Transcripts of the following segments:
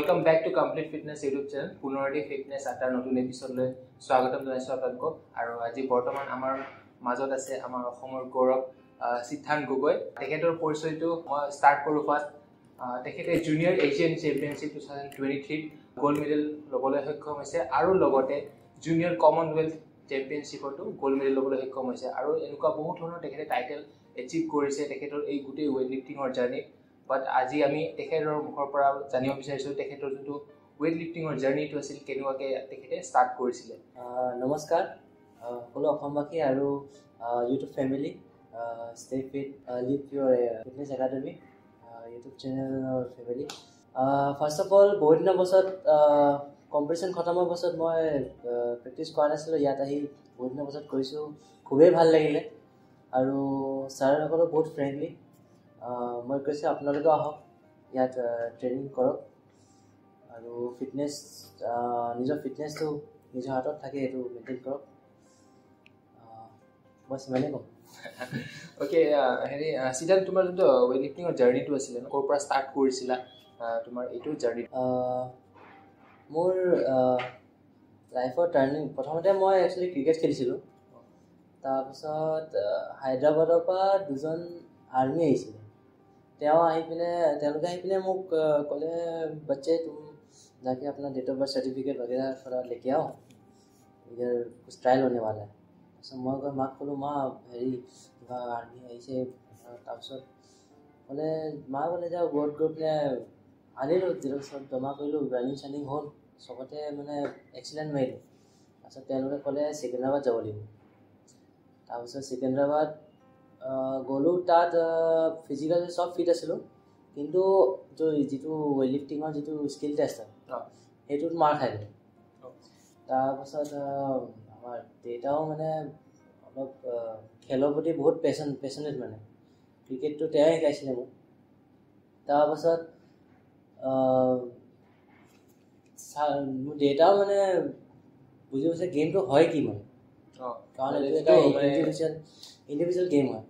Welcome back to complete fitness YouTube channel পুনৰটি fitness এটা নতুন এপিসোডলৈ স্বাগতম জনাইছো আপোনালোকক আৰু আজি বৰ্তমান আমাৰ মাজত আছে আমাৰ অসমৰ গৌৰৱ সিদ্ধান্ত গগৈ তেখেতৰ পৰিচয়টো মই ষ্টাৰ্ট কৰো ফাৰ্ষ্ট তেখেতে junior Asian championship 2023 gold medal লবলৈ সক্ষম হৈছে আৰু লগতে জুনিয়ৰ কমনৱেলথ চেম্পিয়নশ্বিপতো গোল্ড মেডেল লবলৈ সক্ষম হৈছে আৰু এনেকুৱা বহুত ধৰণৰ তেখেতে টাইটেল এচিভ কৰিছে তেখেতৰ এই গোটেই ৱেইট লিফটিঙৰ জাৰ্নি But আজি আমি তেখেতৰ মুখৰ পৰা জানিব বিচাৰিছো তেখেতৰ যোনটো ৱেইট লিফটিঙৰ জাৰ্নিটো আছিল কেনেকুৱাকৈ তেখেতে ষ্টাৰ্ট কৰিছিলে নমস্কাৰ সকলো অসমবাসী আৰু YouTube family stay fit live your fitness academy YouTube চেনেলৰ ফেমিলি ফাৰ্ষ্ট অফ অল বহুত দিনৰ পাছত কম্পিটিশ্যন খতম হোৱাৰ পাছত মই প্ৰেক্টিছ কৰা নাছিলোঁ ইয়াত আহি বহুত দিনৰ পাছত কৰিছোঁ খুবেই ভাল লাগিলে আৰু ছাৰসকলো বহুত ফ্ৰেণ্ডলি মই কৈছোঁ আপোনালোকেও আহক ইয়াত ট্ৰেইনিং কৰক আৰু ফিটনেছ নিজৰ ফিটনেছটো নিজৰ হাতত থাকে এইটো মেইনটেইন কৰক বছ ইমানেই ক'ম অ'কে হেৰি সিদ্ধান্ত তোমাৰ যোনটো ৱেইট লিফটিঙৰ জাৰ্নিটো আছিলে ক'ৰ পৰা ষ্টাৰ্ট কৰিছিলা তোমাৰ এইটো জাৰ্নি মোৰ লাইফৰ টাৰ্ণিং প্ৰথমতে মই একচুৱেলি ক্ৰিকেট খেলিছিলোঁ তাৰপিছত হায়দৰাবাদৰ পৰা দুজন আৰ্মি আহিছিলে তেওঁলোকে আহি পিনে মোক ক'লে बच्चे तुम जाके अपना डेट ऑफ बर्थ सर्टिफिकेट वगैरह थोड़ा लेके आओ इधर कुछ ट्रायल होने वाला है तो मैं माक ক'লোঁ মা হেৰি কিবা আৰ্মি আহিছে তাৰপিছত ক'লে মা ক'লে যাওঁ গৈ পিনে আনিলোঁ তাৰপিছত জমা কৰিলোঁ ৰানিং চানিং হ'ল চবতে মানে এক্সিলেণ্ট মাৰিলোঁ তাৰপিছত তেওঁলোকে ক'লে ছেকেণ্ডৰাবাদ যাব লাগিব তাৰপিছত ছেকেণ্ডৰাবাদ গ'লোঁ তাত ফিজিকেল চব ফিট আছিলোঁ কিন্তু যিটো ৱেইট লিফটিঙৰ যিটো স্কিল টেষ্ট সেইটোত মাৰ খাই গ'ল তাৰপাছত আমাৰ দেউতাও মানে অলপ খেলৰ প্ৰতি বহুত পেচনেট মানে ক্ৰিকেটটো তেওঁই শিকাইছিলে মোক তাৰপাছত মোৰ দেউতাও মানে বুজি পাইছে গেমটো হয় কি মানে কাৰণ এইটো এটা ইণ্ডিভিজুৱেল গেম হয়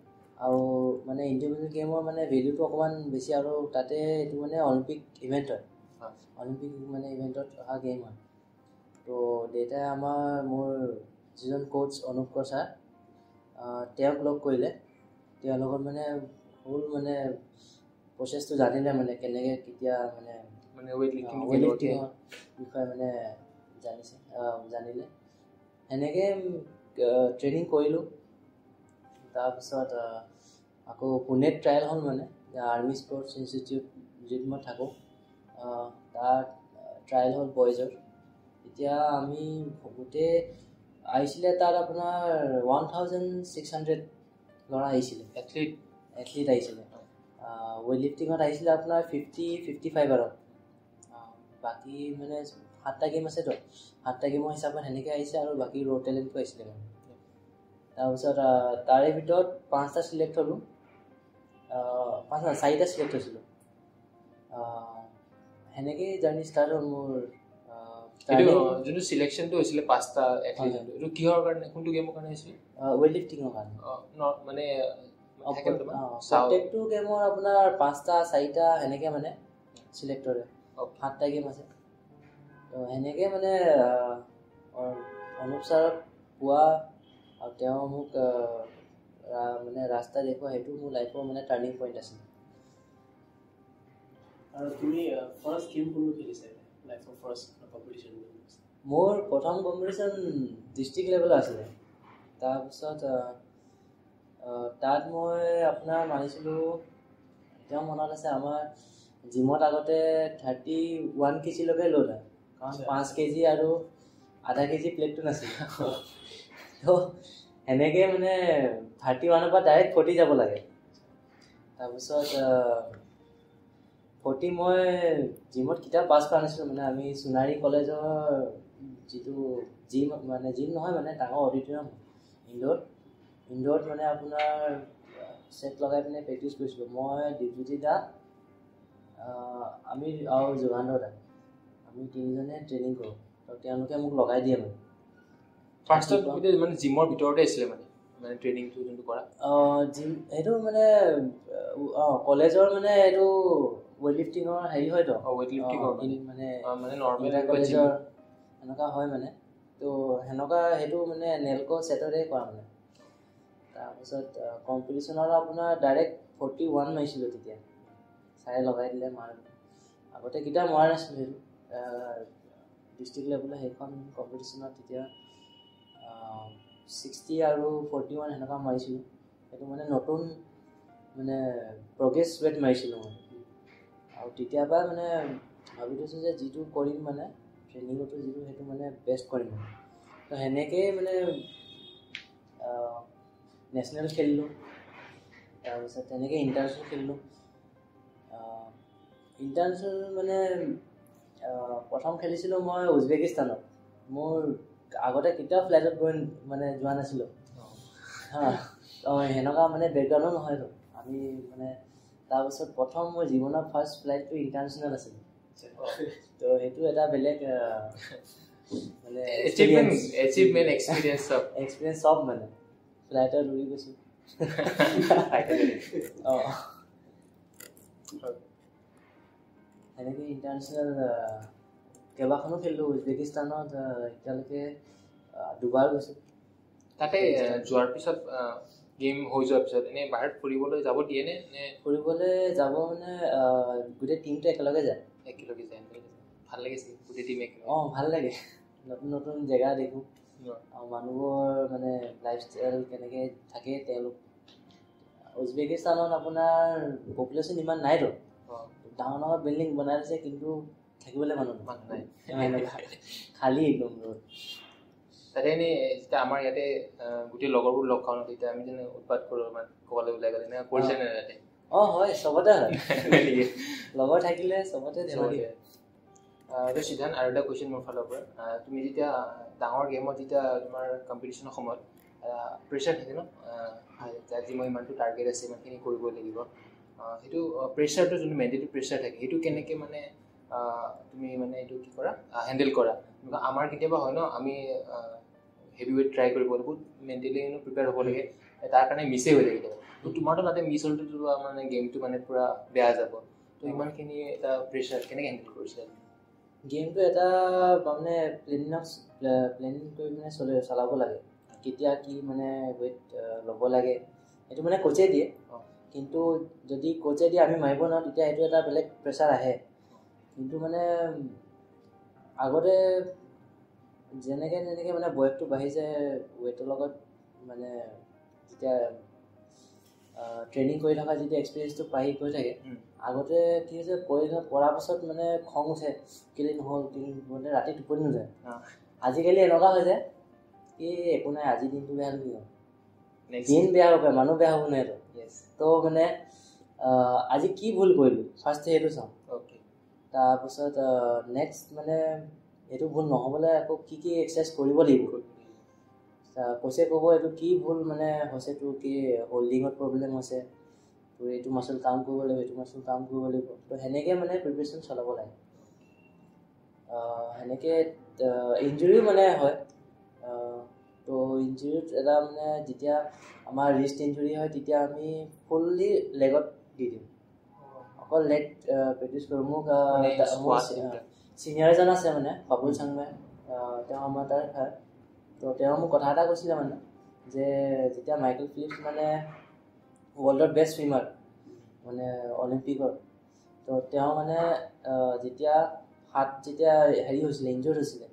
আৰু মানে ইণ্ডিভিজুৱেল গেমৰ মানে ভেলুটো অকণমান বেছি আৰু তাতে এইটো মানে অলিম্পিক ইভেণ্ট হয় অলিম্পিক মানে ইভেণ্টত অহা গেম হয় তো দেউতাই মোৰ যিজন কোচ অনুপকৰ ছাৰ তেওঁক লগ কৰিলে তেওঁৰ লগত মানে ফুল মানে প্ৰচেছটো জানিলে মানে কেনেকৈ কেতিয়া মানে ৱেইট লিফটিঙৰ বিষয়ে মানে জানিলে সেনেকৈ ট্ৰেইনিং কৰিলোঁ তাৰপিছত আকৌ পুনেত ট্ৰায়েল হ'ল মানে আৰ্মি স্পৰ্টছ ইনষ্টিটিউট য'ত মই থাকোঁ তাত ট্ৰায়েল হ'ল বইজৰ এতিয়া আমি গোটেই আহিছিলে তাত আপোনাৰ 1600 ল'ৰা আহিছিলে এথলিট আহিছিলে ৱেইট লিফটিঙত আহিছিলে আপোনাৰ 50-55 আৰু বাকী মানে 7টা গেম আছেতো 7টা গেমৰ হিচাপত সেনেকৈ আহিছে আৰু বাকী ৰ' টেলেণ্টটো আহিছিলে মানে তাৰপিছত তাৰে ভিতৰত 5টা চিলেক্ট হ'লোঁ 4টা চিলেক্ট হৈছিলোঁ সেনেকেই জাৰ্নি ষ্টাৰ্ট হ'ল মোৰ যোনটো চিলেকশ্যনটো হৈছিলে 5টা এথলিটটো এইটো কিহৰ কাৰণে কোনটো গেমৰ কাৰণে হৈছিলে ৱেইট লিফটিঙৰ কাৰণে মানে প্ৰত্যেকটো গেমৰ আপোনাৰ 5টা 4টা সেনেকৈ মানে চিলেক্ট কৰে 7টা গেম আছে তো সেনেকৈ মানে অনুপ ছাৰক পোৱা আৰু তেওঁ মোক মানে ৰাস্তা দেখুওৱা সেইটো মোৰ লাইফৰ মানে টাৰ্ণিং পইণ্ট আছিলে আৰু তুমি ফাৰ্ষ্ট গেম কোনটো খেলিছা লাইফৰ ফাৰ্ষ্ট কম্পিটিশ্যন মোৰ প্ৰথম কম্পিটিশ্যন ডিষ্ট্ৰিক্ট লেভেলৰ আছিলে তাৰপিছত তাত মই আপোনাৰ মাৰিছিলোঁ তেওঁ মনত আছে আমাৰ জিমত আগতে 31 কেজিলৈকে লোড হয় কাৰণ 5 কেজি আৰু আধা কেজি প্লেটটো নাছিলে তো সেনেকৈ মানে 31ৰ পৰা ডাইৰেক্ট 40 যাব লাগে তাৰপিছত 40 মই জিমত কিতাপ পাছ কৰা নাছিলোঁ মানে আমি সোণাৰী কলেজৰ যিটো জিম নহয় মানে ডাঙৰ অডিটৰিয়াম ইনডোৰত মানে আপোনাৰ ছেট লগাই পিনে প্ৰেক্টিছ কৰিছিলোঁ মই দিব্যজ্যোতি দা আমি আৰু যোগান্ত দা আমি তিনিজনে ট্ৰেইনিং কৰোঁ তো তেওঁলোকে মোক লগাই দিয়ে মানে ফাৰ্ষ্টত মানে জিমৰ ভিতৰতে আছিলে মানে ট্ৰেইনিংটো যোনটো কৰা জিম সেইটো মানে কলেজৰ মানে এইটো ৱেইট লিফটিঙৰ হেৰি হয়তো ৱেইট লিফটিঙৰ মানে নৰ্মেল কলেজৰ এনেকুৱা হয় মানে তো সেনেকুৱা সেইটো মানে নেলক' ছেটতে কৰা মানে তাৰপিছত কম্পিটিশ্যনত আপোনাৰ ডাইৰেক্ট 41 মাৰিছিলোঁ তেতিয়া চাৰে লগাই দিলে মাৰ আগতে কেতিয়া মৰা নাছিলোঁ সেইটো ডিষ্ট্ৰিক্ট লেভেলৰ সেইখন কম্পিটিশ্যনত তেতিয়া 60 আৰু 41 সেনেকুৱা মাৰিছিলোঁ সেইটো মানে নতুন মানে প্ৰগ্ৰেছ ৱেট মাৰিছিলোঁ মই আৰু তেতিয়াৰ পৰা মানে ভাবি থৈছোঁ যে যিটো কৰিম মানে ট্ৰেইনিঙতো যিটো সেইটো মানে বেষ্ট কৰিম তো সেনেকৈয়ে মানে নেশ্যনেল খেলিলোঁ তাৰপিছত তেনেকৈ ইণ্টাৰনেশ্যনেল খেলিলোঁ ইণ্টাৰনেশ্যনেল মানে প্ৰথম খেলিছিলোঁ মই উজবেকিস্তানত মোৰ আগতে কেতিয়াও ফ্লাইটত গৈ মানে যোৱা নাছিলোঁ সেনেকুৱা মানে বেকগ্ৰাউণ্ডো নহয়তো আমি মানে তাৰপিছত প্ৰথম মোৰ জীৱনৰ ফাৰ্ষ্ট ফ্লাইটটো ইণ্টাৰনেশ্যনেল আছিল তো সেইটো এটা বেলেগ মানে এক্সপিৰিয়েঞ্চ চব মানে ফ্লাইটত উৰি গৈছোঁ সেনেকৈ ইণ্টাৰনেশ্যনেল কেইবাখনো খেলিলোঁ উজবেকিস্তানত এতিয়ালৈকে দুবাৰ গৈছোঁ তাতে যোৱাৰ পিছত গেম হৈ যোৱাৰ পিছত এনেই বাহিৰত ফুৰিবলৈ যাব দিয়ে নে ফুৰিবলৈ যাব মানে গোটেই টিমটো একেলগে যায় ভাল লাগিছিল গোটেই টিম একেলগে ভাল লাগে নতুন নতুন জেগা দেখোঁ আৰু মানুহৰ মানে লাইফষ্টাইল কেনেকৈ থাকে তেওঁলোক উজবেকিস্তানত আপোনাৰ পপুলেশ্যন ইমান নাইতো ডাঙৰ ডাঙৰ বিল্ডিং বনাই দিছে কিন্তু থাকিবলৈ মানুহ নাই খালী একদম তাতে এনেই যেতিয়া আমাৰ ইয়াতে গোটেই লগৰবোৰ লগ খাওঁ তেতিয়া আমি যেনে উৎপাত কৰোঁ মানে ক'বলৈ ওলাই গ'লে এনেকুৱা কৰিছে নে তাতে হয় চবতে হয় লগৰ থাকিলে চবতে এইটো সিদ্ধান্ত আৰু এটা কুৱেশ্যন মোৰ ফালৰ পৰা তুমি যেতিয়া ডাঙৰ গেমত যেতিয়া তোমাৰ কম্পিটিশ্যনৰ সময়ত প্ৰেছাৰ থাকে ন আজি মই ইমানটো টাৰ্গেট আছে ইমানখিনি কৰিবই লাগিব সেইটো প্ৰেছাৰটো যোনটো মেণ্টেলি প্ৰেছাৰ থাকে সেইটো কেনেকৈ মানে তুমি মানে এইটো কি কৰা হেণ্ডেল কৰা আমাৰ কেতিয়াবা হয় ন আমি হেভি ৱেইট ট্ৰাই কৰিব বহুত মেণ্টেলি প্ৰিপেয়াৰ হ'ব লাগে তাৰ কাৰণে মিছেই হৈ থাকে তো তোমাৰতো তাতে মিছ হ'লতো মানে গেমটো মানে পূৰা বেয়া যাব তো ইমানখিনি এটা প্ৰেছাৰ কেনেকৈ হেণ্ডেল কৰিছিলা গেমটো এটা মানে প্লেনিং কৰি মানে চলাব লাগে কেতিয়া কি মানে ৱেইট ল'ব লাগে সেইটো মানে কোচে দিয়ে কিন্তু যদি কোচে দিয়ে আমি মাৰিব নোৱাৰোঁ তেতিয়া সেইটো এটা বেলেগ প্ৰেছাৰ আহে কিন্তু মানে আগতে যেনেকৈ মানে বয়সটো বাঢ়িছে ৱেইটৰ লগত মানে যেতিয়া ট্ৰেইনিং কৰি থকা যেতিয়া এক্সপিৰিয়েঞ্চটো বাঢ়ি গৈ থাকে আগতে কি হৈছে কৰাৰ পাছত মানে খং উঠে কেলৈ নহ'ল মানে ৰাতি টোপনি নাযায় আজিকালি এনেকুৱা হৈ যায় কি একো নাই আজি দিনটো বেয়া হ'ল কি হ'ল দিন বেয়া হ'ব পাৰে মানুহ বেয়া হ'ব নোৱাৰেতো তো মানে আজি কি ভুল কৰিলোঁ ফাৰ্ষ্ট সেইটো চাওঁ তাৰপিছত নেক্সট মানে এইটো ভুল নহ'বলৈ আকৌ কি কি এক্সাৰচাইজ কৰিব লাগিব কোচে ক'ব এইটো কি ভুল মানে হৈছে তোৰ কি হোল্ডিঙত প্ৰব্লেম হৈছে তোৰ এইটো মাচল কাম কৰিব লাগিব এইটো মাচল কাম কৰিব লাগিব তো সেনেকৈ মানে প্ৰিপেৰেশ্যন চলাব লাগে সেনেকৈ ইঞ্জুৰিও মানে হয় তো ইঞ্জুৰিত এটা মানে যেতিয়া আমাৰ ৰিষ্ট ইঞ্জুৰি হয় তেতিয়া আমি ফুল্লি লেগত দি দিওঁ অকল লেগ প্ৰেক্টিছ কৰোঁ মোক ছিনিয়ৰ এজন আছে মানে বাবুল চাংমাই তেওঁ আমাৰ তাৰ খায় তো তেওঁ মোক কথা এটা কৈছিলে মানে যে যেতিয়া মাইকেল ফিলিপছ মানে ৱৰ্ল্ডৰ বেষ্ট ছুইমাৰ মানে অলিম্পিকৰ তো তেওঁ মানে যেতিয়া হেৰি হৈছিলে ইনজৰ্ড হৈছিলে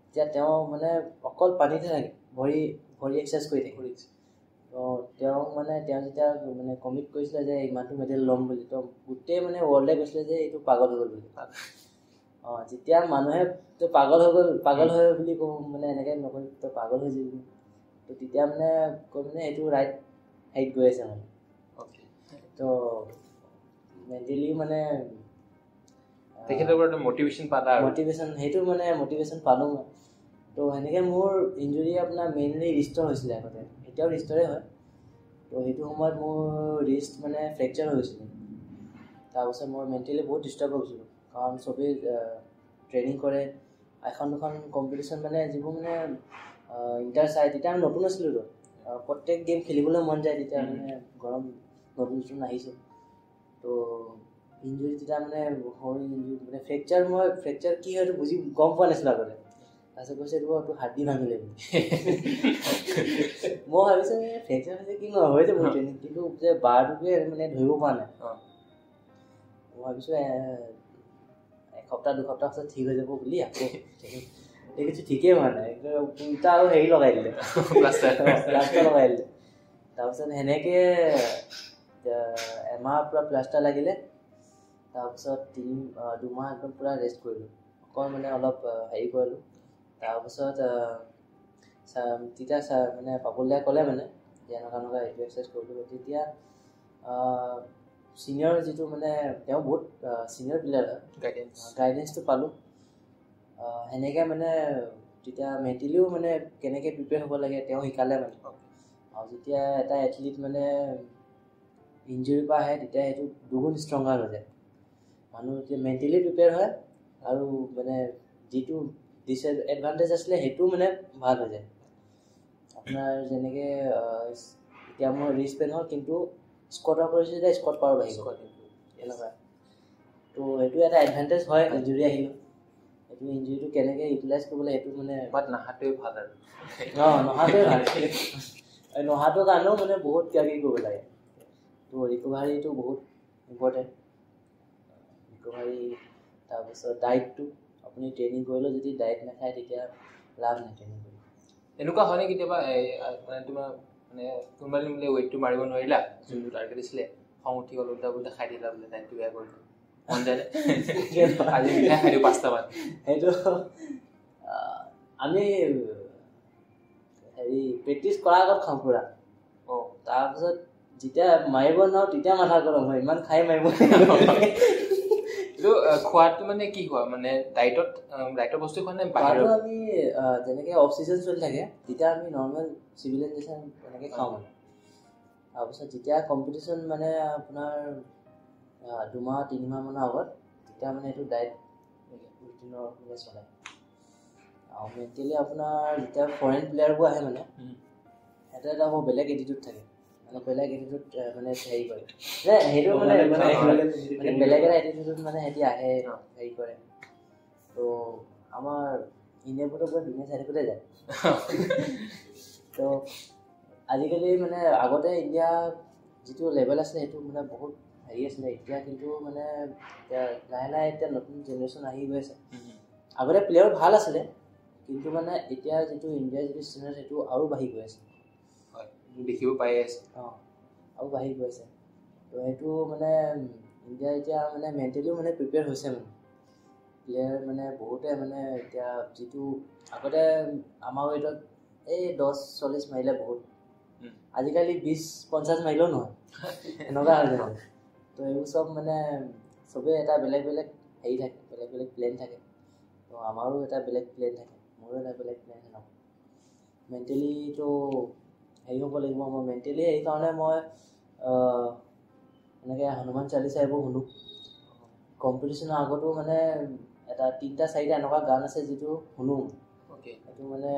তেতিয়া তেওঁ মানে অকল পানীতে থাকে ভৰি এক্সাৰচাইজ কৰি থাকে তো তেওঁ যেতিয়া মানে কমিট কৰিছিলে যে ইমানটো মেডেল ল'ম বুলি তো গোটেই মানে ৱৰ্ল্ডে কৈছিলে যে এইটো পাগল হৈ গ'ল বুলি যেতিয়া মানুহে তো পাগল হৈ বুলি কওঁ মানে এনেকৈ নকয় তই পাগল হৈ যাবি তো তেতিয়া মানে কৈ মানে এইটো ৰাইট হেৰিত গৈ আছে মানে তো মেণ্টেলি মানে তেখেতৰ পৰা মটিভেশ্যন সেইটো মানে মটিভেশ্যন পালোঁ মই তো সেনেকৈ মোৰ ইঞ্জুৰি আপোনাৰ মেইনলি ৰিষ্টৰ হৈছিলে আগতে এতিয়াও ৰিষ্টৰে হয় তো সেইটো সময়ত মোৰ ৰিষ্ট মানে ফ্ৰেকচাৰ হৈ গৈছিলে তাৰপিছত মই মেণ্টেলি বহুত ডিষ্টাৰ্ব হৈছিলোঁ কাৰণ চবেই ট্ৰেইনিং কৰে এখন দুখন কম্পিটিশ্যন মানে যিবোৰ মানে ইণ্টাৰ চাই তেতিয়া আমি নতুন আছিলোঁতো প্ৰত্যেক গেম খেলিবলৈ মন যায় তেতিয়া মানে গৰম নতুন আহিছোঁ তো ইঞ্জুৰি যেতিয়া মানে হয় ইঞ্জুৰি মানে ফ্ৰেকচাৰ কি হয় বুজি গম পোৱা নাছিলোঁ আগতে তাৰপিছত কৈছে এইটো হাড়দি ভাঙিলে বুলি মই ভাবিছোঁ ফ্ৰেকচাৰ হৈছে কি নহয় যে মোৰ ট্ৰেইনিং কিন্তু যে বাৰটোকে মানে ধৰিব পৰা নাই মই ভাবিছোঁ এসপ্তাহ দুসপ্তাহ পাছত ঠিক হৈ যাব বুলি আকৌ দেখিছোঁ ঠিকেই হোৱা নাই উল্টা আৰু হেৰি লগাই দিলে প্লাষ্টাৰ লগাই দিলে তাৰপিছত সেনেকৈ এমাহ পূৰা প্লাষ্টাৰ লাগিলে তাৰপিছত 2 মাহ একদম পূৰা ৰেষ্ট কৰিলোঁ অকল মানে অলপ হেৰি কৰিলোঁ তাৰপিছত তেতিয়া মানে পাপলীয়াই ক'লে মানে যে এনেকুৱা এইটো এক্সাৰচাইজ কৰিলোঁ তেতিয়া ছিনিয়ৰ যিটো মানে তেওঁ বহুত ছিনিয়ৰ প্লেয়াৰ হয় গাইডেঞ্চটো পালোঁ সেনেকৈ মানে তেতিয়া মেণ্টেলিও মানে কেনেকৈ প্ৰিপেয়াৰ হ'ব লাগে তেওঁ শিকালে মানে আৰু যেতিয়া এটা এথলিট মানে ইঞ্জুৰিৰ পৰা আহে তেতিয়া সেইটো দুগুণ ষ্ট্ৰংগাৰ হৈ যায় মানুহ যেতিয়া মেণ্টেলি প্ৰিপেয়াৰ হয় আৰু মানে যিটো ডিছএডভান্টেজ আছিলে সেইটো মানে ভাল হৈ যায় আপোনাৰ যেনেকৈ এতিয়া মোৰ ৰিষ্ট পেইন হ'ল কিন্তু স্কোৱাট কৰিছোঁ যেতিয়া স্কোৱাট পাৱাৰ বাঢ়িব এনেকুৱা তো সেইটো এটা এডভান্টেজ হয় ইঞ্জুৰি আহিলোঁ সেইটো ইঞ্জুৰিটো কেনেকৈ ইউটিলাইজ কৰিব লাগে সেইটো মানে বাট নাহাটোৱে ভাল আৰু নহাটোৱে ভাল নহাটোৰ কাৰণেও মানে বহুত কিবা কিবি কৰিব লাগে তো ৰিকভাৰীটো বহুত ইম্পৰ্টেণ্ট ৰিকভাৰী তাৰপিছত ডায়েটটো আপুনি ট্ৰেইনিং কৰিলেও যদি ডায়েট নাখায় তেতিয়া লাভ নাই ট্ৰেইনিং কৰি এনেকুৱা হয়নে কেতিয়াবা মানে তোমাৰ মানে কোনোবা দিন বোলে ৱেইটটো মাৰিব নোৱাৰিলা যোনটো টাৰ্গেট আছিলে খং উঠি গ'ল উল্টা পুল্টা খাই দিলা বোলে ডায়েটটো বেয়া কৰিলে মন যায় আজি মিঠাই খাই দিওঁ 5টামান সেইটো আমি হেৰি প্ৰেক্টিচ কৰাৰ আগত খাওঁ পুৰা তাৰপিছত যেতিয়া মাৰিব নোৱাৰো তেতিয়া মাথা গৰম হয় ইমান খাই মাৰিব এইটো খোৱাটো মানে কি খোৱা মানে ডাইটৰ বস্তু খোৱা নে বাহিৰত আমি যেনেকৈ অফ চিজন চলি থাকে তেতিয়া আমি নৰ্মেল চিভিলাইজেশ্যন এনেকৈ খাওঁ মানে তাৰপিছত যেতিয়া কম্পিটিশ্যন মানে আপোনাৰ 2 মাহ 3 মাহ মানৰ আগত তেতিয়া মানে এইটো ডায়েট ৰুটিনৰ মানে চলে আৰু মেণ্টেলি আপোনাৰ যেতিয়া ফৰেইন প্লেয়াৰবোৰ আহে মানে সিহঁতে এটা বৰ বেলেগ এটিটিউড থাকে মানে বেলেগ এটিটিউড মানে হেৰি কৰে সেইটো মানে বেলেগ এটা এটিটিউডত মানে সিহঁতি আহে হেৰি কৰে তো আমাৰ ইণ্ডিয়াবোৰৰ পৰা ধুনীয়া চাই থাকোঁতে যায় তো আজিকালি মানে আগতে ইণ্ডিয়া যিটো লেভেল আছিলে সেইটো মানে বহুত হেৰি আছিলে এতিয়া কিন্তু মানে এতিয়া লাহে লাহে এতিয়া নতুন জেনেৰেশ্যন আহি গৈ আছে আগতে প্লেয়াৰ ভাল আছিলে কিন্তু মানে এতিয়া যিটো ইণ্ডিয়াৰ যিটো ষ্টেণ্ডাৰ্ড সেইটো আৰু বাঢ়ি গৈ আছে দেখিব পাই আছে আৰু বাঢ়ি গৈ আছে তো সেইটো মানে ইণ্ডিয়া এতিয়া মানে মেণ্টেলিও মানে প্ৰিপেয়াৰ হৈছে মানে প্লেয়াৰ মানে বহুতে মানে এতিয়া যিটো আগতে আমাৰ ৱেইটত এই 10-40 মাৰিলে বহুত আজিকালি 20-50 মাৰিলেও নহয় এনেকুৱা হৈ যায় তো এইবোৰ চব মানে চবেই এটা বেলেগ বেলেগ হেৰি থাকে বেলেগ বেলেগ প্লেন থাকে তো আমাৰো এটা বেলেগ প্লেন থাকে মোৰো এটা বেলেগ প্লেন থাকে মেণ্টেলিটো হেৰি হ'ব লাগিব মই মেণ্টেলি সেইকাৰণে মই এনেকৈ হনুমান চালিচা এইবোৰ শুনো কম্পিটিশ্যনৰ আগতো মানে এটা 3-4টা এনেকুৱা গান আছে যিটো শুনো সেইটো মানে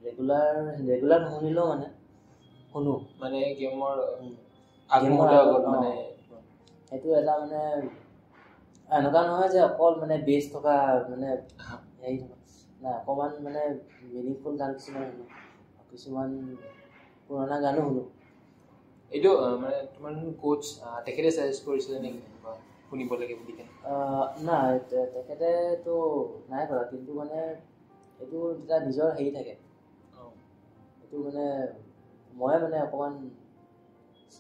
ৰেগুলাৰ নুশুনিলেও মানে শুনো মানে গেমৰ আগত মানে সেইটো এটা মানে এনেকুৱা নহয় যে অকল মানে বেছ থকা মানে হেৰি থকা নাই অকণমান মানে মিনিংফুল গান কিছুমান শুনো কিছুমান পুৰণা গানো শুনো এইটো মানে তোমাৰ কোচ তেখেতে ছাজেষ্ট কৰিছিলে নেকি শুনিব লাগে বুলি নাই তেখেতেতো নাই কৰা কিন্তু মানে এইটো এটা নিজৰ হেৰি থাকে এইটো মানে মই মানে অকণমান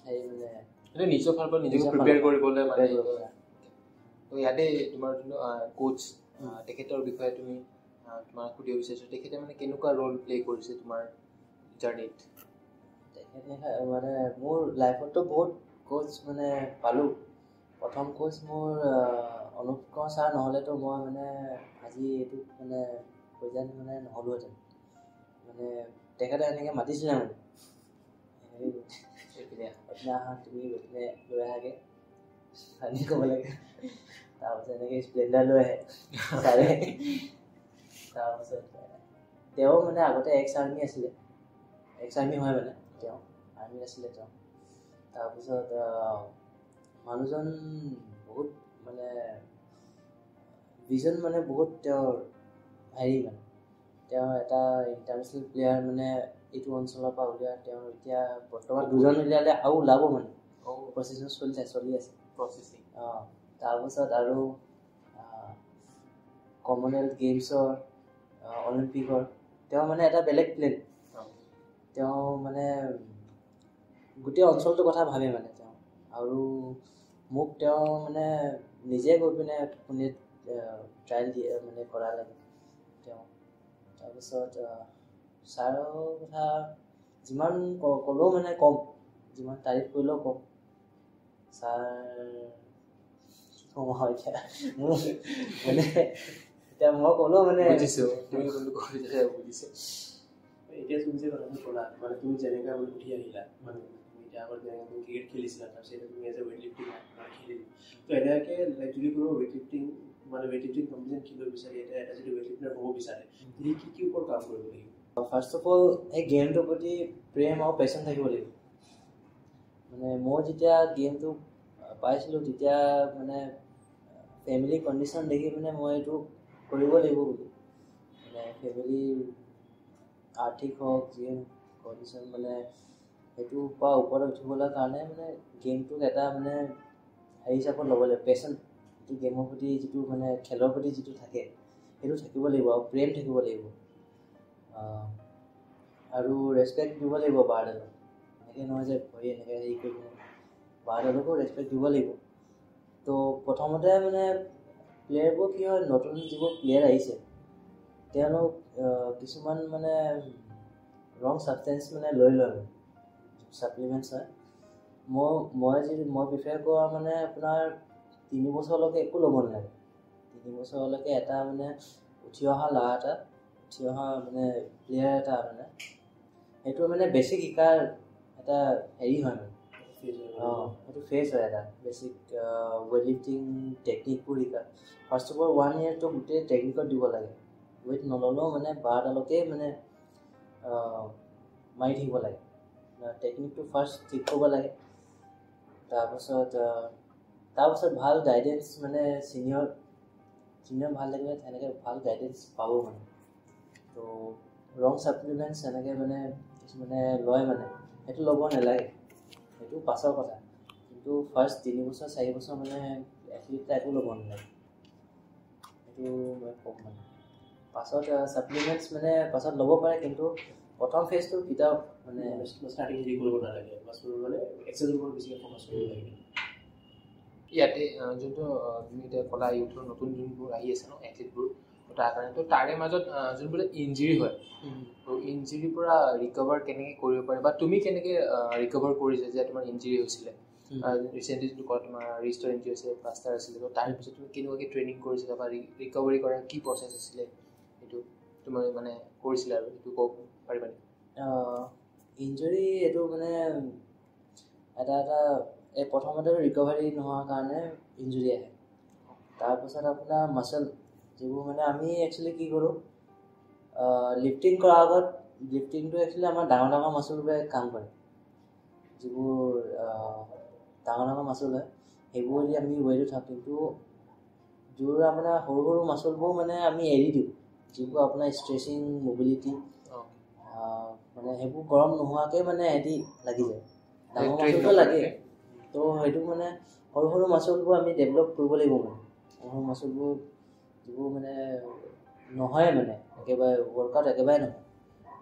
হেৰি মানে এইটো নিজৰ ফালৰ পৰা নিজকে প্ৰিপেয়াৰ কৰিবলৈ মানে তো ইয়াতে তোমাৰ যোনটো কোচ তেখেতৰ বিষয়ে তুমি তোমাক সুধিব বিচাৰিছোঁ তেখেতে মানে কেনেকুৱা ৰোল প্লে কৰিছে তোমাৰ জাৰ্ণিত তেখেতে মানে মোৰ লাইফততো বহুত কোচ মানে পালোঁ প্ৰথম কোচ মোৰ অনুপ কুমাৰ ছাৰ নহ'লেতো মই মানে আজি এইটো মানে পৰ্যায়ত মানে নহ'লোহেঁতেন মানে তেখেতে এনেকৈ মাতিছিলে মানে তুমি গৈ পিনে লৈ আহাগৈ আনি ক'ব লাগে তাৰপিছত এনেকৈ স্প্লেণ্ডাৰ লৈ আহে ছাৰে তাৰপিছত তেওঁ মানে আগতে এক্স আৰ্মি আছিলে এক্স আৰ্মি হয় মানে তেওঁ আৰ্মি আছিলে তেওঁ তাৰপিছত মানুহজন বহুত মানে ভিজন মানে বহুত তেওঁৰ হেৰি মানে তেওঁ এটা ইণ্টাৰনেশ্যনেল প্লেয়াৰ মানে এইটো অঞ্চলৰ পৰা উলিয়াই তেওঁ এতিয়া বৰ্তমান দুজন উলিয়ালে আৰু ওলাব মানে প্ৰচেছন চলি আছে প্ৰচেছিং তাৰপিছত আৰু কমনৱেলথ গেমছৰ অলিম্পিকৰ তেওঁ মানে এটা বেলেগ প্লেন তেওঁ মানে গোটেই অঞ্চলটোৰ কথা ভাবে মানে তেওঁ আৰু মোক তেওঁ মানে নিজে গৈ পিনে পুনেত ট্ৰায়েল দিয়ে মানে কৰা লাগে তেওঁ তাৰপিছত ছাৰৰ কথা যিমান ক'লেও মানে কম যিমান তাৰিফ কৰিলেও কম ছাৰ এতিয়া মোৰ মানে এতিয়া মই ক'লেও মানে বুজিছোঁ তুমি বুজিছোঁ এতিয়া তুমি যে কথাটো ক'লা মানে তুমি যেনেকৈ মানে উঠি আহিলা মানে তুমি এতিয়া আগত যেনেকৈ তুমি ক্ৰিকেট খেলিছিলা তাৰপিছত তুমি এজ এ ৱেইট লিফটিং খেলিলা তো এনেকৈ যদি কোনো ৱেইট লিফটিং কম্পিটিশ্যন খেলিব বিচাৰে এটা যদি ৱেইট লিফটাৰ হ'ব বিচাৰে সি কি ওপৰত কাম কৰিব লাগিব ফাৰ্ষ্ট অফ অল এই গেমটোৰ প্ৰতি প্ৰেম আৰু পেশ্যন থাকিব লাগিব মানে মই যেতিয়া গেমটো পাইছিলোঁ তেতিয়া মানে ফেমিলি কণ্ডিশ্যন দেখি মানে মই এইটো কৰিব লাগিব বুলি মানে ফেমিলিৰ আৰ্থিক হওক যি কণ্ডিশ্যন মানে সেইটোৰ পৰা ওপৰত উঠিবলৈ কাৰণে মানে গেমটোক এটা মানে হেৰি হিচাপত ল'ব লাগিব পেশ্যন যিটো গেমৰ প্ৰতি যিটো মানে খেলৰ প্ৰতি যিটো থাকে সেইটো থাকিব লাগিব আৰু প্ৰেম থাকিব লাগিব আৰু ৰেচপেক্ট দিব লাগিব বাৰডালক এনেকৈ নহয় যে ভৰি এনেকৈ হেৰি কৰিব বাৰডালকো ৰেচপেক্ট দিব লাগিব তো প্ৰথমতে মানে প্লেয়াৰবোৰ কি হয় নতুন যিবোৰ প্লেয়াৰ আহিছে তেওঁলোক কিছুমান মানে ৰং ছাবষ্টেঞ্চ মানে লৈ লয় ছাপ্লিমেণ্টছ হয় মই প্ৰিফাৰ কৰা মানে আপোনাৰ 3 বছৰলৈকে একো ল'ব নালাগে 3 বছৰলৈকে এটা মানে উঠি অহা মানে প্লেয়াৰ এটা মানে সেইটো মানে বেছিক শিকাৰ এটা হেৰি হয় মানে সেইটো ফেজ হয় এটা বেছিক ৱেইট লিফটিং টেকনিকবোৰ শিকা ফাৰ্ষ্ট অফ অল 1 yearটো গোটেই টেকনিকত দিব লাগে ৱেইট নল'লেও মানে বাৰডালকে মানে মাৰি থাকিব লাগে টেকনিকটো ফাৰ্ষ্ট ঠিক কৰিব লাগে তাৰপাছত ভাল গাইডেঞ্চ মানে ছিনিয়ৰ ভাল লাগিলে তেনেকৈ ভাল গাইডেঞ্চ পাব মানে তো ৰং ছাপ্লিমেণ্টছ এনেকৈ মানে কিছুমানে লয় মানে সেইটো ল'ব নালাগে সেইটো পাছৰ কথা কিন্তু ফাৰ্ষ্ট 3 বছৰ 4 বছৰ মানে এথলিটটা একো ল'ব নালাগে সেইটো মই ক'ম মানে পাছত ছাপ্লিমেণ্টছ মানে পাছত ল'ব পাৰে কিন্তু প্ৰথম ফেজটো কিতাপ মানে ষ্টাৰ্টিং হেৰি কৰিব নালাগে মানে এক্সাৰচাইজৰ ওপৰত বেছিকৈ ফ'কাছ কৰিব লাগে ইয়াতে যোনটো তুমি এতিয়া ক'লা ইউথৰ নতুন যোনবোৰ আহি আছে ন এথলিটবোৰ তাৰ কাৰণে তো তাৰে মাজত যোনবোৰ ইঞ্জুৰি হয় তো ইঞ্জুৰিৰ পৰা ৰিকভাৰ কেনেকৈ কৰিব পাৰে বা তুমি কেনেকৈ ৰিকভাৰ কৰিছা যে তোমাৰ ইঞ্জুৰি হৈছিলে ৰিচেণ্টলি যিটো কয় তোমাৰ ৰিষ্টৰ ইঞ্জুৰি হৈছিলে প্লাষ্টাৰ আছিলে তো তাৰ পিছত তুমি কেনেকুৱাকৈ ট্ৰেইনিং কৰিছিলা বা ৰিকভাৰী কৰাৰ কি প্ৰচেছ আছিলে সেইটো তুমি মানে কৰিছিলা আৰু সেইটো ক'ব পাৰিবা নেকি ইঞ্জুৰি এইটো মানে এটা এই প্ৰথমতে ৰিকভাৰী নোহোৱাৰ কাৰণে ইঞ্জুৰি আহে তাৰপাছত আপোনাৰ মাচল যিবোৰ মানে আমি একচুৱেলি কি কৰোঁ লিফটিং কৰাৰ আগত লিফটিংটো একচুৱেলি আমাৰ ডাঙৰ মাচলবোৰে কাম কৰে যিবোৰ ডাঙৰ মাচল হয় সেইবোৰ যদি আমি ৱেইট উঠাওঁ কিন্তু যোৰ আপোনাৰ সৰু মাচলবোৰ মানে আমি এৰি দিওঁ যিবোৰ আপোনাৰ ষ্ট্ৰেচিং মোবিলিটি মানে সেইবোৰ গৰম নোহোৱাকৈ মানে এদি লাগি যায় ডাঙৰ মাচলটো লাগে তো সেইটো মানে সৰু মাচলবোৰ আমি ডেভেলপ কৰিব লাগিব মানে সৰু মাচলবোৰ যিবোৰ মানে নহয় মানে একেবাৰে ৱৰ্কআউট একেবাৰে নহয়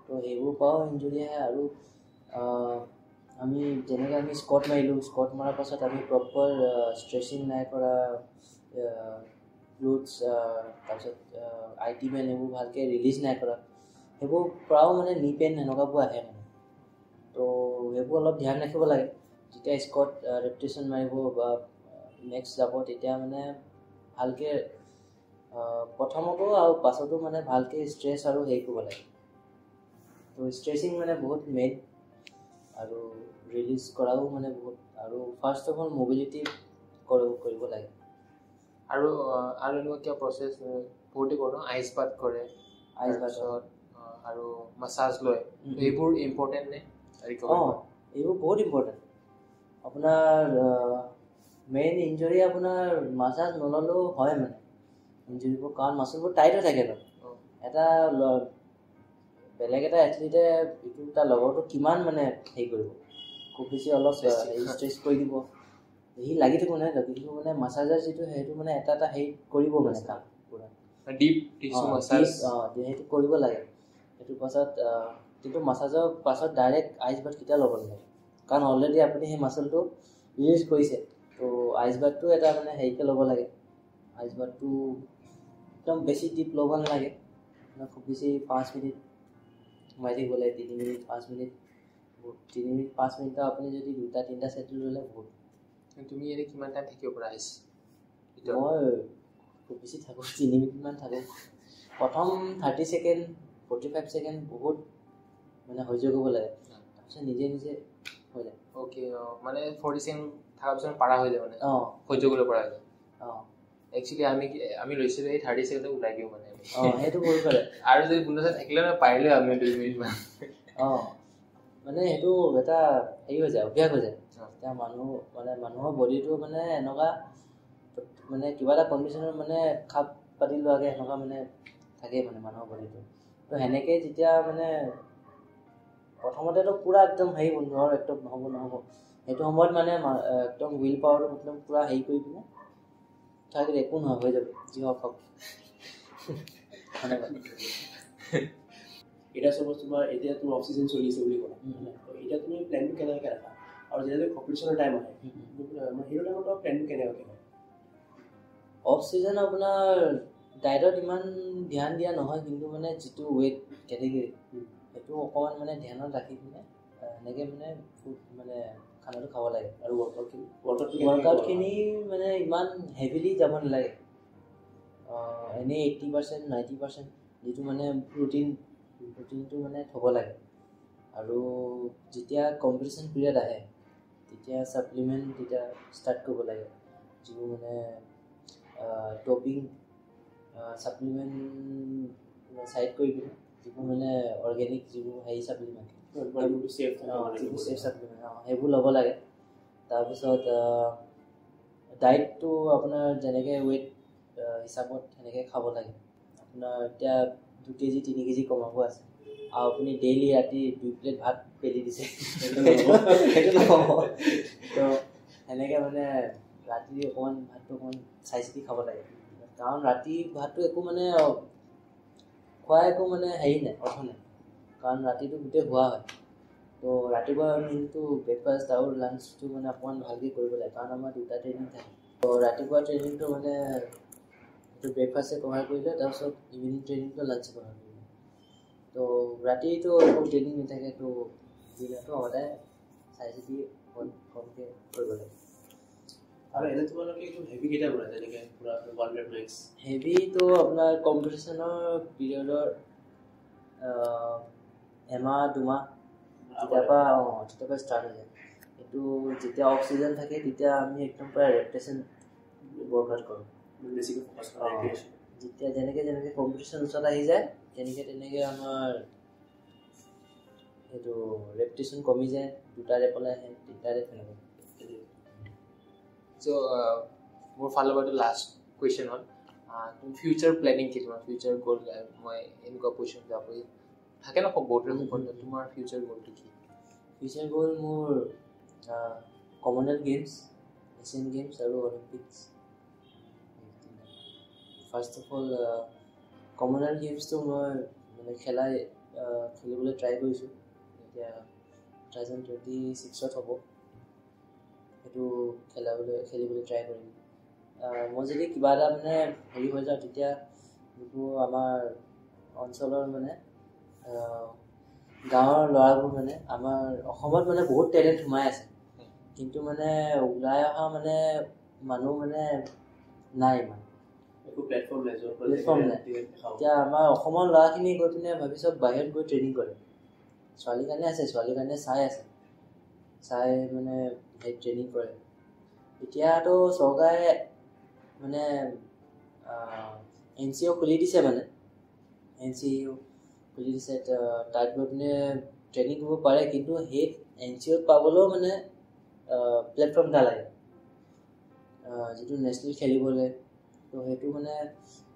তো সেইবোৰ পৰাও ইঞ্জুৰি আহে আৰু আমি যেনেকৈ আমি স্কট মাৰিলোঁ স্কট মৰাৰ পাছত আমি প্ৰপাৰ ষ্ট্ৰেচিং নাই কৰা গ্লুটছ তাৰপিছত IT বেণ্ড এইবোৰ ভালকৈ ৰিলিজ নাই কৰা সেইবোৰ পৰাও মানে নি পেইন এনেকুৱাবোৰ আহে মানে তো সেইবোৰ অলপ ধ্যান ৰাখিব লাগে যেতিয়া স্কট ৰেপিটেশ্যন মাৰিব বা নেক্সট যাব তেতিয়া মানে ভালকৈ প্ৰথমতো আৰু পাছতো মানে ভালকৈ ষ্ট্ৰেছ আৰু হেৰি কৰিব লাগে তো ষ্ট্ৰেচিং মানে বহুত মেইন আৰু ৰিলিজ কৰাও মানে বহুত আৰু ফাৰ্ষ্ট অফ অল মোবিলিটি কৰিব লাগে আৰু এনেকুৱা কিবা প্ৰচেছ বহুতে কৰে ন আইচ বাথ কৰে তাৰপিছত আৰু মাছাজ লয় এইবোৰ ইম্পৰ্টেণ্ট নে এইবোৰ বহুত ইম্পৰ্টেণ্ট আপোনাৰ মেইন ইঞ্জুৰি আপোনাৰ মাছাজ নল'লেও হয় মানে ইঞ্জুৰিবোৰ, কাৰণ মাছলবোৰ টাইট হৈ থাকে ন। এটা বেলেগ এটা এথলিটে ইটো তাৰ লগৰটো কিমান মানে হেৰি কৰিব, খুব বেছি অলপ ষ্ট্ৰেচ কৰি দিব, সি লাগি থাকিব নহয়, কিন্তু মানে মাছাজাৰ যিটো সেইটো মানে এটা এটা হেৰি কৰিব মানে কাম পুৰা ডিপ মাছাজ সেইটো কৰিব লাগে। সেইটো পাছত কিন্তু মাছাজৰ পাছত ডাইৰেক্ট আইচ বাথ কেতিয়া ল'ব নালাগে, কাৰণ অলৰেডি আপুনি সেই মাছলটো ইউজ কৰিছে। তো আইচ বাথটো এটা মানে হেৰিকৈ ল'ব লাগে। আইচ বাথটো একদম বেছি ডিপ ল'ব নালাগে, খুব বেছি 5 মিনিট সোমাই থাকিব লাগে, 3 মিনিট 5 মিনিট 3 মিনিট 5 মিনিটৰ আপুনি যদি 2-3টা ছেট ল'লে বহুত। তুমি এনেই কিমান টাইম থাকিব পাৰা আইচ? মই খুব বেছি থাকোঁ 3 মিনিটমান থাকোঁ। প্ৰথম 30 ছেকেণ্ড 45 ছেকেণ্ড বহুত মানে সহ্য কৰিব লাগে, তাৰপিছত নিজে নিজে হৈ যায়। অ'কে, মানে 40 ছেকেণ্ড থকাৰ পিছত পাৰা হৈ যায় মানে সহ্য কৰিব পৰা হৈ যায়। একচুৱেলি আমি লৈছিলোঁ এই 30 ছেকেণ্ডত ওলাই দিওঁ মানে সেইটো কৰিব পাৰে। আৰু যদি কোনোবা থাকিলে নহয় পাৰিলে আমি 2 মিনিটমান মানে সেইটো এটা হেৰি হৈ যায়, অভ্যাস হৈ যায়। এতিয়া মানুহৰ বডিটো মানে এনেকুৱা মানে কিবা এটা কণ্ডিশ্যনত মানে খাপ পাতি লোৱাকৈ এনেকুৱা মানে থাকেই মানে মানুহৰ বডিটো। তো সেনেকৈ যেতিয়া মানে প্ৰথমতেতো পূৰা একদম হেৰি বন্ধু আৰু একদম নহ'ব সেইটো সময়ত মানে একদম হুইল পাৱাৰটো একদম পূৰা হেৰি কৰি পিনে থাকিলে একো নহয়, হৈ যাব যি হওক। এতিয়া চাপ'জ তোমাৰ এতিয়া তোমাৰ অফ চিজন চলি আছে বুলি ক'লা, এতিয়া তুমি প্লেনটো কেনেকৈ ৰাখা, আৰু যেতিয়া কম্পিটিশ্যনৰ টাইম আহে সেইটো টাইমত প্লেনটো কেনেকৈ হয়? অফ চিজন আপোনাৰ ডায়েটত ইমান ধ্যান দিয়া নহয়, কিন্তু মানে যিটো ৱেইট কেটেগৰী সেইটো অকণমান মানে ধ্যানত ৰাখি পিনে এনেকৈ মানে ফুড মানে খানাটো খাব লাগে। আৰু ৱৰ্কআউটখিনি মানে ইমান হেভিলি যাব নালাগে, এনেই 80% 90% যিটো মানে ৰুটিনটো মানে থ'ব লাগে। আৰু যেতিয়া কম্পিটিশ্যন পিৰিয়ড আহে তেতিয়া ছাপ্লিমেণ্ট তেতিয়া ষ্টাৰ্ট কৰিব লাগে, যিবোৰ মানে টপিং ছাপ্লিমেণ্ট চাইড কৰি পিনে যিবোৰ মানে অৰ্গেনিক যিবোৰ হেৰি ছাপ্লিমেণ্ট ছেফ ছাপ্লিমেণ্ট সেইবোৰ ল'ব লাগে। তাৰপিছত ডায়েটটো আপোনাৰ যেনেকৈ ৱেইট হিচাপত সেনেকৈ খাব লাগে। আপোনাৰ এতিয়া 2 কেজি 3 কেজি কমাব আছে আৰু আপুনি ডেইলি ৰাতি 2 প্লেট ভাত পেলি দিছে, সেইটো নহ'ব। তো সেনেকৈ মানে ৰাতি অকণমান ভাতটো অকণমান চাই চিতি খাব লাগে, কাৰণ ৰাতি ভাতটো একো মানে খোৱা একো মানে হেৰি নাই, অৰ্থ নাই, কাৰণ ৰাতিটো গোটেই হোৱা হয়। তো ৰাতিপুৱা মেইনটো ব্ৰেকফাষ্ট আৰু লাঞ্চটো মানে অকণমান ভালকৈ কৰিব লাগে, কাৰণ আমাৰ 2টা ট্ৰেইনিং থাকে। তো ৰাতিপুৱা ট্ৰেইনিংটো মানে এইটো ব্ৰেকফাষ্টে কভাৰ কৰিলে, তাৰপিছত ইভিনিং ট্ৰেইনিংটো লাঞ্চে কভাৰ কৰিলে। তো ৰাতিটো একো ট্ৰেইনিং নাথাকে, তো দিনতো সদায় চাই চিতি কমকৈ কৰিব লাগে। আৰু এনে তোমালোকে একদম হেভি কেইটা বনাই, যেনেকৈ পূৰা 100 মেক্স? হেভিটো আপোনাৰ কম্পিটিশ্যনৰ পিৰিয়ডৰ এমাহ 2 মাহ তেতিয়াৰ পৰা ষ্টাৰ্ট হৈ যায়। এইটো যেতিয়া অফ চিজন থাকে তেতিয়া আমি একদম পূৰা ৰেপিটেশ্যন ৱৰ্কআউট কৰোঁ, বেছিকৈ ফ'কাছ কৰা। যেতিয়া যেনেকৈ কম্পিটিশ্যন ওচৰত আহি যায় তেনেকৈ আমাৰ এইটো ৰেপিটেশ্যন কমি যায়, 2টা ৰেপলৈ আহে, 3টা ৰেপ এনেকৈ। চ' মোৰ ফালৰ পৰাটো লাষ্ট কুৱেশ্যন হ'ল, তুমি ফিউচাৰ প্লেনিং কি, তোমাৰ ফিউচাৰ গ'ল? মই এনেকুৱা কুৱেশ্যন যাব থাকে ন বহুতৰ মুখত, তোমাৰ ফিউচাৰ গ'লটো কি? ফিউচাৰ গ'ল মোৰ কমনৱেলথ গেমছ, এছিয়ান গেমছ আৰু Olympics. First of all Commonwealth গেমছটো মই মানে খেলিবলৈ ট্ৰাই কৰিছোঁ, এতিয়া 2026 হ'ব, সেইটো খেলিবলৈ ট্ৰাই কৰিম। মই যদি কিবা এটা মানে হেৰি হৈ যাওঁ তেতিয়া যিবোৰ আমাৰ অঞ্চলৰ মানে গাঁৱৰ ল'ৰাবোৰ মানে আমাৰ অসমত মানে বহুত টেলেণ্ট সোমাই আছে, কিন্তু মানে ওলাই অহা মানে মানুহ মানে নাই, ইমান একো প্লেটফৰ্ম নাই। এতিয়া আমাৰ অসমৰ ল'ৰাখিনি গৈ পিনে ভাবিছোঁ বাহিৰত গৈ ট্ৰেইনিং কৰে, ছোৱালীৰ কাৰণে আছে, ছোৱালীৰ কাৰণে চাই মানে সেই ট্ৰেইনিং কৰে। এতিয়াতো চৰকাৰে মানে NCO খুলি দিছে, মানে NCO খুলি দিছে, তাত গৈ পিনে ট্ৰেইনিং কৰিব পাৰে, কিন্তু সেই NCOত পাবলৈও মানে প্লেটফৰ্ম এটা লাগে। যিটো নেশ্যনেল খেলিবলৈ তো সেইটো মানে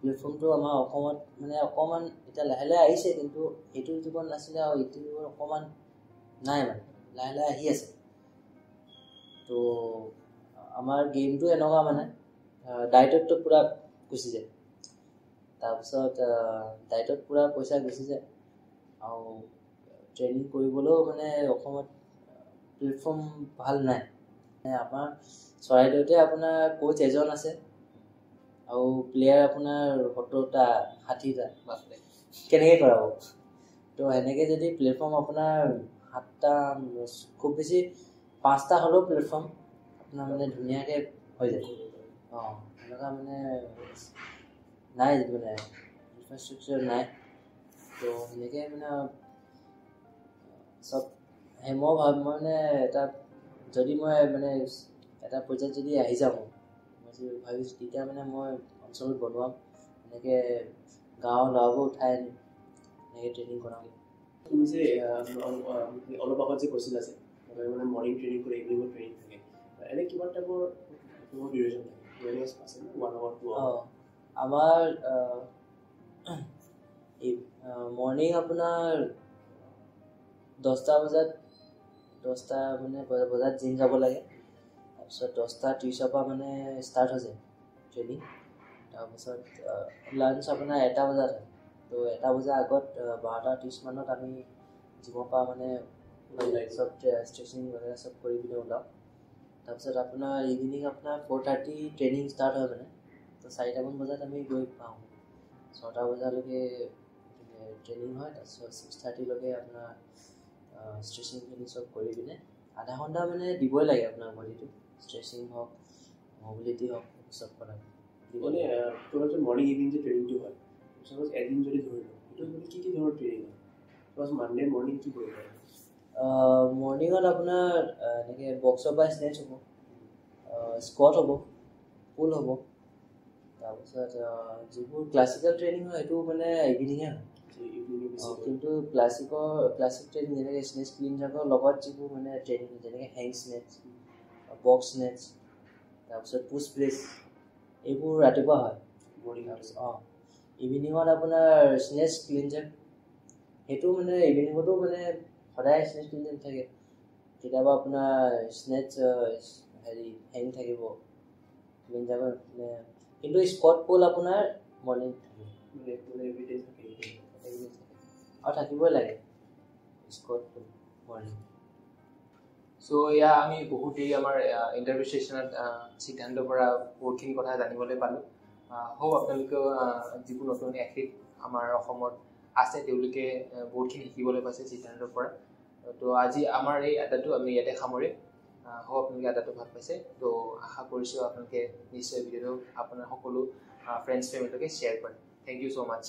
প্লেটফৰ্মটো আমাৰ অসমত মানে অকণমান এতিয়া লাহে লাহে আহিছে কিন্তু এইটো যুগত নাছিলে আৰু এইটো যুগত অকণমান নাই মানে লাহে লাহে আহি আছে তো আমাৰ গেমটো এনেকুৱা মানে ডায়েটতটো পূৰা গুচি যায় তাৰপিছত ডায়েটত পূৰা পইচা গুচি যায় আৰু ট্ৰেইনিং কৰিবলৈও মানে অসমত প্লেটফৰ্ম ভাল নাই আমাৰ চৰাইদেউতে আপোনাৰ কোচ এজন আছে আৰু প্লেয়াৰ আপোনাৰ 70টা 60টা কেনেকৈ কৰাব তো সেনেকৈ যদি প্লেটফৰ্ম আপোনাৰ 7টা খুব বেছি 5টা হ'লেও প্লেটফৰ্ম আপোনাৰ মানে ধুনীয়াকৈ হৈ যায় এনেকুৱা মানে নাই মানে ইনফ্ৰাষ্ট্ৰাকচাৰ নাই তো সেনেকৈ মানে চব মই মানে এটা যদি মই মানে এটা পৰ্যায়ত যদি আহি যাওঁ মই ভাবিছোঁ তেতিয়া মানে মই অঞ্চলত বনোৱাম এনেকৈ গাঁৱৰ ল'ৰাবোৰ উঠাই আনিম এনেকৈ ট্ৰেইনিং কৰাম তুমি যে অলপ আগত যে কৈছিলা যে মানে মৰ্ণিং ট্ৰেইনিং কৰি ইভিনিঙত ট্ৰেইনিং থাকে এনে কিমান টাইমৰ ডিউৰেশ্যন থাকে আমাৰ মৰ্ণিং আপোনাৰ 10টা মানে বজাত জিম যাব লাগে তাৰপিছত 10টা 30ৰ পৰা মানে ষ্টাৰ্ট হৈ যায় ট্ৰেইনিং তাৰপিছত লাঞ্চ আপোনাৰ 1টা বজাত হয় তো 1টা বজাৰ আগত 12টা 30 মানত আমি জিমৰ পৰা মানে চব ষ্ট্ৰেচিং বগেৰা চব কৰি পিনে ওলাওঁ তাৰপিছত আপোনাৰ ইভিনিং আপোনাৰ 4:30 ট্ৰেইনিং ষ্টাৰ্ট হয় মানে তো 4টামান বজাত আমি গৈ পাওঁ 6টা বজালৈকে ট্ৰেইনিং হয় তাৰপিছত 6:30লৈকে আপোনাৰ ষ্ট্ৰেচিংখিনি চব কৰি পিনে আধা ঘণ্টা মানে দিবই লাগে আপোনাৰ বডিটো ষ্ট্ৰেচিং হওক মবিলিটি হওক চব কৰা মানে তোমাৰ যে মৰ্ণিং ইভিনিং যে ট্ৰেইনিংটো হয় চাপ'জ এদিন যদি ধৰি লওঁ সেইটো মানে কি ধৰণৰ ট্ৰেইনিং হয় চাপ'জ মানডে মৰ্ণিং কি কৰিব লাগে মৰ্ণিঙত আপোনাৰ এনেকৈ বক্সৰ পৰা স্নেচ হ'ব স্কোৱাট হ'ব পুল হ'ব তাৰপিছত যিবোৰ ক্লাছিকেল ট্ৰেইনিং হয় সেইটো মানে ইভিনিঙে হয় কিন্তু ক্লাছিক ট্ৰেইনিং যেনেকৈ স্নেচ ক্লিন জাকৰ লগত যিবোৰ মানে ট্ৰেইনিং যেনেকৈ হেং স্নেচ বক্স স্নেচ তাৰপিছত পুছ প্ৰেছ এইবোৰ ৰাতিপুৱা হয় মৰ্ণিং তাৰপিছত ইভিনিঙত আপোনাৰ স্নেচ ক্লিন জাক সেইটো মানে ইভিনিঙতো মানে সদায় স্নেচ ক্লিন জাক থাকে কেতিয়াবা আপোনাৰ স্নেচ হেৰি হেং থাকিব ক্লিন জাকৰ কিন্তু স্কোৱাট পুল আপোনাৰ মৰ্ণিং আৰু থাকিবই লাগে স্কোৱাট পুল মৰ্ণিং চ' এয়া আমি বহুত দেৰি আমাৰ ইণ্টাৰভিউ ছেশ্যনত সিদ্ধান্তৰ পৰা বহুতখিনি কথা জানিবলৈ পালোঁ হওক আপোনালোকেও যিবোৰ নতুন এথলীট আমাৰ অসমত আছে তেওঁলোকে বহুতখিনি শিকিবলৈ পাইছে সিদ্ধান্তৰ পৰা তো আজি আমাৰ এই আড্ডাটো আমি ইয়াতে সামৰিম হওক আপোনালোকে আড্ডাটো ভাল পাইছে তো আশা কৰিছোঁ আপোনালোকে নিশ্চয় ভিডিঅ'টো আপোনাৰ সকলো ফ্ৰেণ্ডছ ফেমিলিলৈকে শ্বেয়াৰ কৰে থেংক ইউ ছ' মাছ